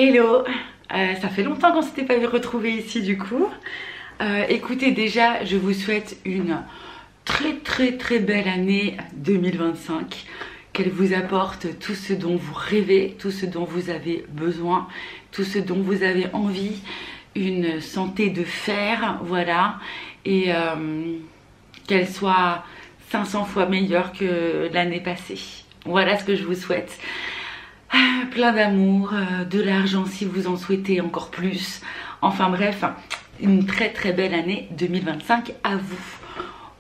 Hello, ça fait longtemps qu'on s'était pas retrouvés ici du coup. Écoutez, déjà je vous souhaite une très belle année 2025. Qu'elle vous apporte tout ce dont vous rêvez, tout ce dont vous avez besoin, tout ce dont vous avez envie, une santé de fer, voilà, et qu'elle soit 500 fois meilleure que l'année passée. Voilà ce que je vous souhaite. Plein d'amour, de l'argent si vous en souhaitez encore plus. Enfin bref, une très belle année 2025 à vous.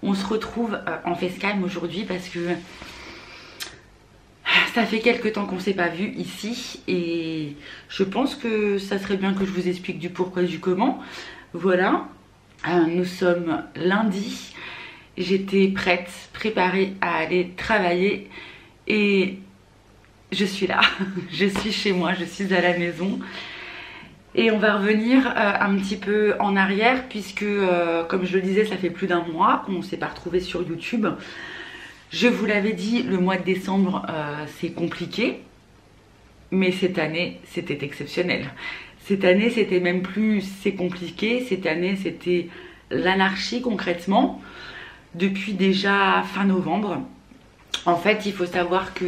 On se retrouve en FaceTime aujourd'hui parce que ça fait quelques temps qu'on ne s'est pas vu ici et je pense que ça serait bien que je vous explique du pourquoi et du comment. Voilà, nous sommes lundi, j'étais prête, préparée à aller travailler et je suis là, je suis chez moi, je suis à la maison. Et on va revenir un petit peu en arrière puisque, comme je le disais, ça fait plus d'un mois qu'on ne s'est pas retrouvés sur YouTube. Je vous l'avais dit, le mois de décembre, c'est compliqué. Mais cette année, c'était exceptionnel. Cette année, c'était même plus c'est compliqué. Cette année, c'était l'anarchie concrètement. Depuis déjà fin novembre. En fait, il faut savoir que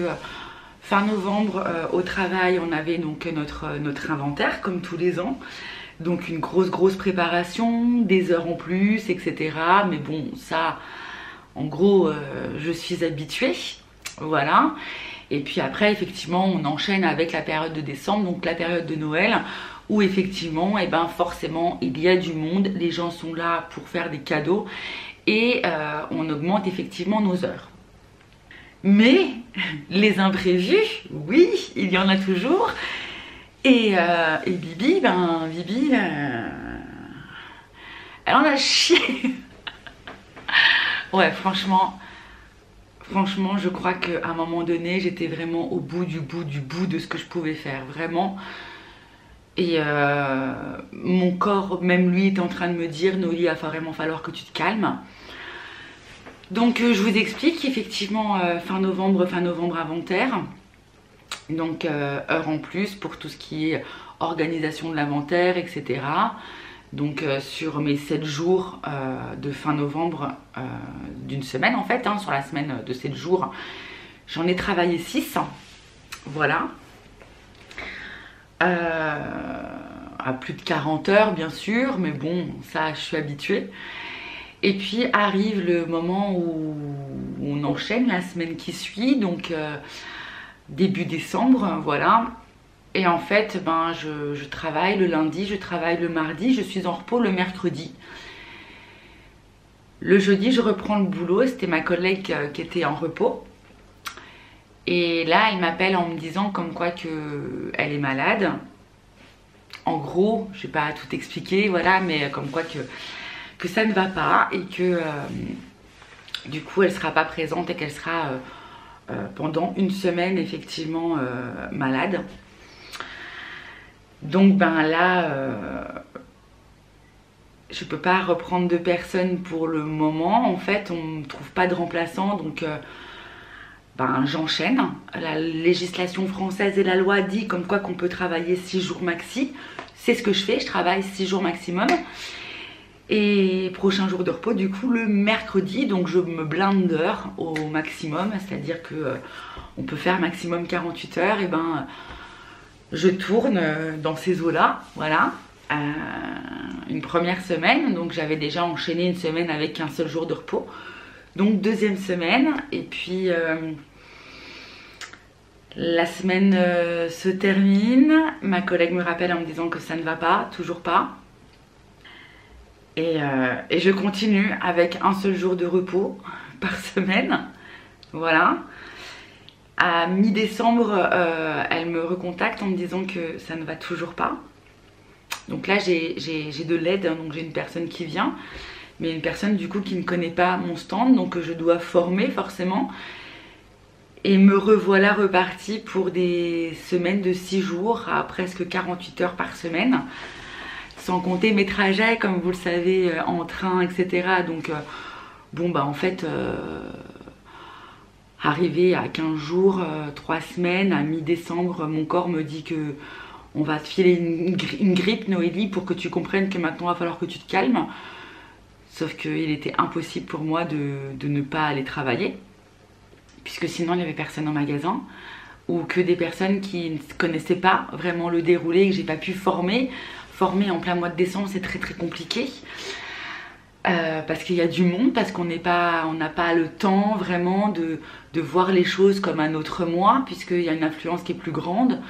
fin novembre, au travail, on avait donc notre inventaire, comme tous les ans. Donc une grosse préparation, des heures en plus, etc. Mais bon, ça, en gros, je suis habituée. Voilà. Et puis après, effectivement, on enchaîne avec la période de décembre, donc la période de Noël, où effectivement, et ben forcément, il y a du monde. Les gens sont là pour faire des cadeaux. Et on augmente effectivement nos heures. Mais les imprévus, oui, il y en a toujours. Et Bibi, elle en a chié. Ouais, franchement, je crois qu'à un moment donné, j'étais vraiment au bout du bout de ce que je pouvais faire, vraiment. Et mon corps, même lui, était en train de me dire, Noli, il va vraiment falloir que tu te calmes. Donc je vous explique, effectivement, fin novembre inventaire. Donc heure en plus pour tout ce qui est organisation de l'inventaire, etc. Donc sur mes 7 jours de fin novembre, d'une semaine en fait, sur la semaine de 7 jours, j'en ai travaillé 6. Voilà. À plus de 40 heures bien sûr, mais bon, ça je suis habituée. Et puis arrive le moment où on enchaîne la semaine qui suit, donc début décembre, voilà. Et en fait, ben, je travaille le lundi, je travaille le mardi, je suis en repos le mercredi. Le jeudi, je reprends le boulot, c'était ma collègue qui était en repos. Et là, elle m'appelle en me disant comme quoi qu'elle est malade. En gros, je vais pas tout expliquer, voilà, mais comme quoi que ça ne va pas et que du coup elle sera pas présente et qu'elle sera pendant une semaine effectivement malade. Donc ben là je peux pas reprendre de personne pour le moment. En fait on ne trouve pas de remplaçant, donc ben j'enchaîne. La législation française et la loi dit comme quoi qu'on peut travailler 6 jours maxi. C'est ce que je fais, je travaille 6 jours maximum. Et prochain jour de repos du coup le mercredi, donc je me blinde d'heures au maximum, c'est-à-dire que on peut faire maximum 48 heures, et ben je tourne dans ces eaux-là, voilà. Une première semaine, donc j'avais déjà enchaîné une semaine avec qu'un seul jour de repos, donc deuxième semaine, et puis la semaine se termine, ma collègue me rappelle en me disant que ça ne va pas, toujours pas. Et je continue avec un seul jour de repos par semaine, voilà. À mi-décembre, elle me recontacte en me disant que ça ne va toujours pas. Donc là, j'ai de l'aide, donc j'ai une personne qui vient, mais une personne du coup qui ne connaît pas mon stand, donc je dois former forcément. Et me revoilà repartie pour des semaines de 6 jours à presque 48 heures par semaine. Sans compter mes trajets, comme vous le savez, en train, etc. Donc, bon, bah en fait, arrivé à 15 jours, 3 semaines, à mi-décembre, mon corps me dit que on va te filer une grippe, Noélie, pour que tu comprennes que maintenant il va falloir que tu te calmes. Sauf qu'il était impossible pour moi de ne pas aller travailler, puisque sinon il n'y avait personne au magasin, ou que des personnes qui ne connaissaient pas vraiment le déroulé, que j'ai pas pu former. Former en plein mois de décembre, c'est très très compliqué. Parce qu'il y a du monde, parce qu'on n'a pas le temps vraiment de voir les choses comme un autre mois, puisqu'il y a une influence qui est plus grande.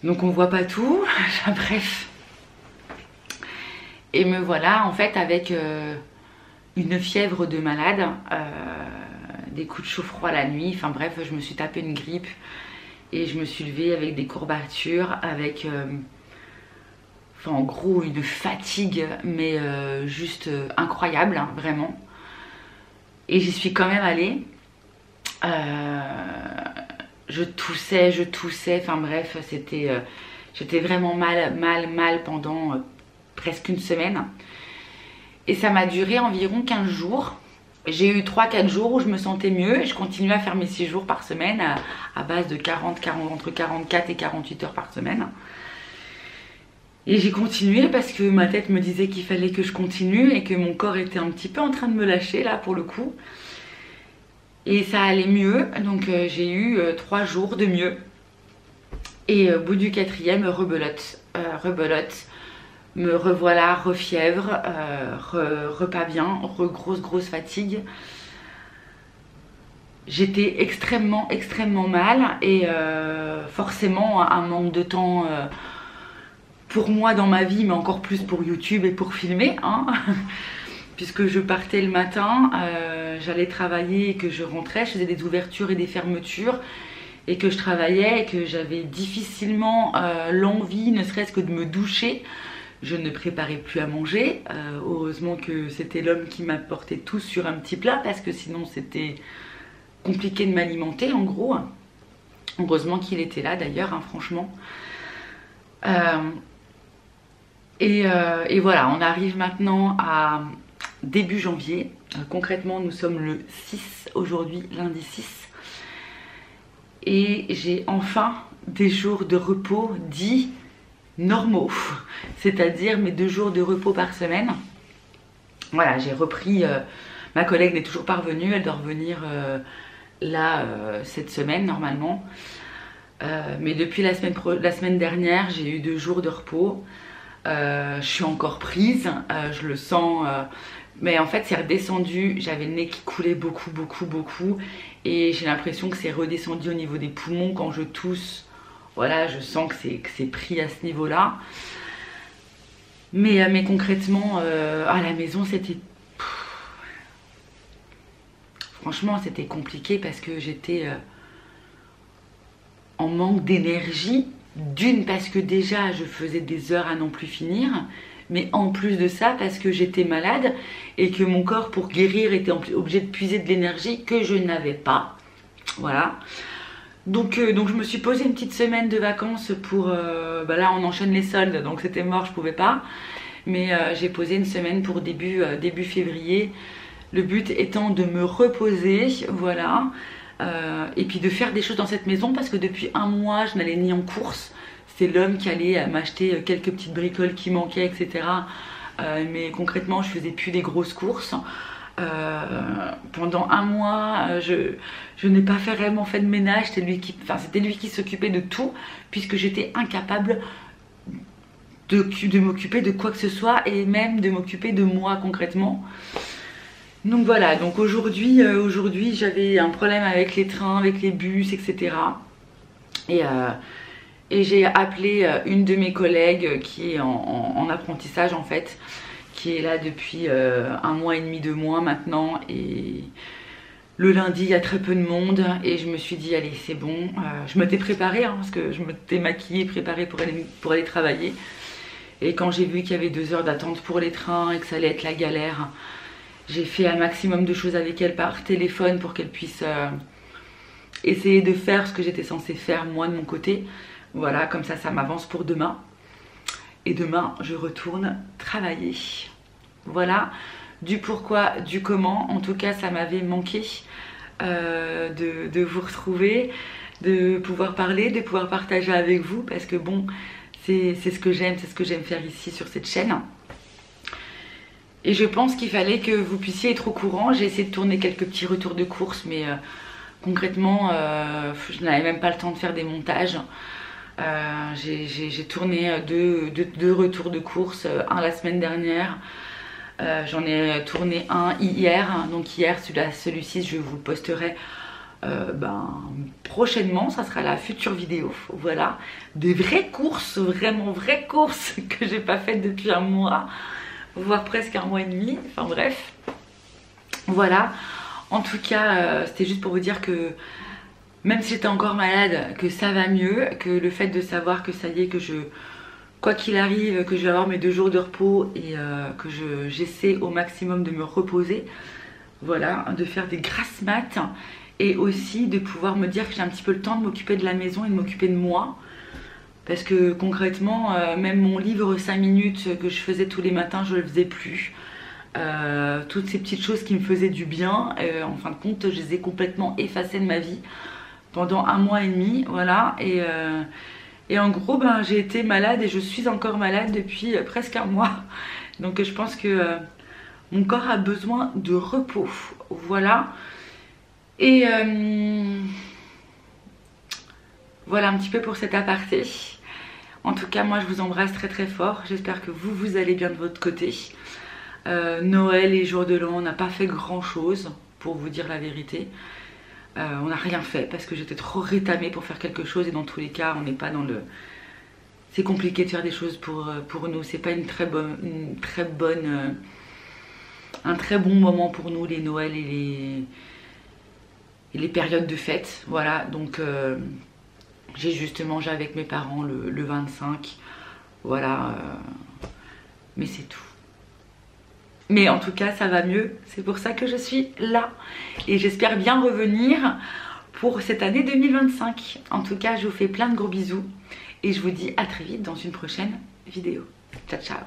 Donc on voit pas tout, bref. Et me voilà en fait avec une fièvre de malade, des coups de chaud-froid la nuit, enfin bref, je me suis tapé une grippe et je me suis levée avec des courbatures, avec... en gros une fatigue mais juste incroyable, hein, vraiment. Et j'y suis quand même allée. Je toussais, enfin bref, j'étais vraiment mal pendant presque une semaine. Et ça m'a duré environ 15 jours. J'ai eu 3-4 jours où je me sentais mieux et je continuais à faire mes 6 jours par semaine à base de entre 44 et 48 heures par semaine. Et j'ai continué parce que ma tête me disait qu'il fallait que je continue et que mon corps était un petit peu en train de me lâcher là pour le coup. Et ça allait mieux, donc j'ai eu 3 jours de mieux. Et au bout du 4e, rebelote, me revoilà, refièvre, pas bien, grosse fatigue. J'étais extrêmement mal et forcément un manque de temps... pour moi dans ma vie, mais encore plus pour YouTube et pour filmer, hein. Puisque je partais le matin, j'allais travailler et que je rentrais, je faisais des ouvertures et des fermetures et que je travaillais et que j'avais difficilement l'envie, ne serait-ce que de me doucher. Je ne préparais plus à manger, heureusement que c'était l'homme qui m'apportait tout sur un petit plat parce que sinon c'était compliqué de m'alimenter en gros. Heureusement qu'il était là d'ailleurs, hein, franchement. Et voilà, on arrive maintenant à début janvier. Concrètement, nous sommes le 6 aujourd'hui, lundi 6. Et j'ai enfin des jours de repos dits normaux. C'est-à-dire mes 2 jours de repos par semaine. Voilà, j'ai repris... ma collègue n'est toujours pas revenue, elle doit revenir là cette semaine normalement. Mais depuis la semaine dernière, j'ai eu 2 jours de repos. Je suis encore prise, je le sens, mais en fait c'est redescendu, j'avais le nez qui coulait beaucoup et j'ai l'impression que c'est redescendu au niveau des poumons quand je tousse. Voilà, je sens que c'est pris à ce niveau là, mais concrètement à la maison c'était franchement c'était compliqué parce que j'étais en manque d'énergie. D'une parce que déjà je faisais des heures à n'en plus finir, mais en plus de ça parce que j'étais malade et que mon corps pour guérir était obligé de puiser de l'énergie que je n'avais pas. Voilà. Donc je me suis posé une petite semaine de vacances pour... là on enchaîne les soldes donc c'était mort, je pouvais pas. Mais j'ai posé une semaine pour début février. Le but étant de me reposer, voilà. Et puis de faire des choses dans cette maison parce que depuis 1 mois je n'allais ni en course, c'est l'homme qui allait m'acheter quelques petites bricoles qui manquaient, etc. Mais concrètement je faisais plus des grosses courses. Pendant 1 mois je n'ai pas réellement fait de ménage, c'était lui qui s'occupait de tout puisque j'étais incapable de m'occuper de quoi que ce soit et même de m'occuper de moi concrètement. Donc voilà, donc aujourd'hui j'avais un problème avec les trains, avec les bus, etc. Et j'ai appelé une de mes collègues qui est en apprentissage en fait, qui est là depuis 1 mois et demi, 2 mois maintenant. Et le lundi il y a très peu de monde et je me suis dit allez c'est bon. Je m'étais préparée hein, parce que je m'étais maquillée, préparée pour aller travailler. Et quand j'ai vu qu'il y avait 2 heures d'attente pour les trains et que ça allait être la galère, j'ai fait un maximum de choses avec elle par téléphone pour qu'elle puisse essayer de faire ce que j'étais censée faire moi de mon côté. Voilà, comme ça m'avance pour demain. Et demain, je retourne travailler. Voilà, du pourquoi, du comment. En tout cas, ça m'avait manqué de vous retrouver. de pouvoir parler, de pouvoir partager avec vous, parce que bon, c'est ce que j'aime, c'est ce que j'aime faire ici sur cette chaîne. Et je pense qu'il fallait que vous puissiez être au courant. J'ai essayé de tourner quelques petits retours de course, mais concrètement, je n'avais même pas le temps de faire des montages. J'ai tourné deux retours de course, un la semaine dernière. J'en ai tourné un hier, donc hier celui-ci je vous le posterai prochainement, ça sera la future vidéo. Voilà, des vraies courses, vraiment vraies courses que j'ai pas faites depuis un mois, voire presque un mois et demi, enfin bref. Voilà, en tout cas c'était juste pour vous dire que même si j'étais encore malade, que ça va mieux, que le fait de savoir que ça y est, que quoi qu'il arrive, que je vais avoir mes 2 jours de repos et que j'essaie au maximum de me reposer, voilà, de faire des grasses mat et aussi de pouvoir me dire que j'ai un petit peu le temps de m'occuper de la maison et de m'occuper de moi. Parce que concrètement, même mon livre 5 minutes que je faisais tous les matins, je ne le faisais plus. Toutes ces petites choses qui me faisaient du bien, en fin de compte, je les ai complètement effacées de ma vie pendant un mois et demi, voilà. Et en gros, j'ai été malade et je suis encore malade depuis presque un mois. Donc je pense que mon corps a besoin de repos, voilà. Et voilà un petit peu pour cet aparté. En tout cas, moi je vous embrasse très très fort. J'espère que vous allez bien de votre côté. Noël et jour de l'an, on n'a pas fait grand chose, pour vous dire la vérité. On n'a rien fait parce que j'étais trop rétamée pour faire quelque chose, et dans tous les cas on n'est pas dans le... C'est compliqué de faire des choses pour nous, c'est pas un très bon moment pour nous, les Noëls et les périodes de fête, voilà. Donc j'ai juste mangé avec mes parents le 25, voilà, mais c'est tout. Mais en tout cas ça va mieux, c'est pour ça que je suis là et j'espère bien revenir pour cette année 2025. En tout cas je vous fais plein de gros bisous et je vous dis à très vite dans une prochaine vidéo. Ciao ciao.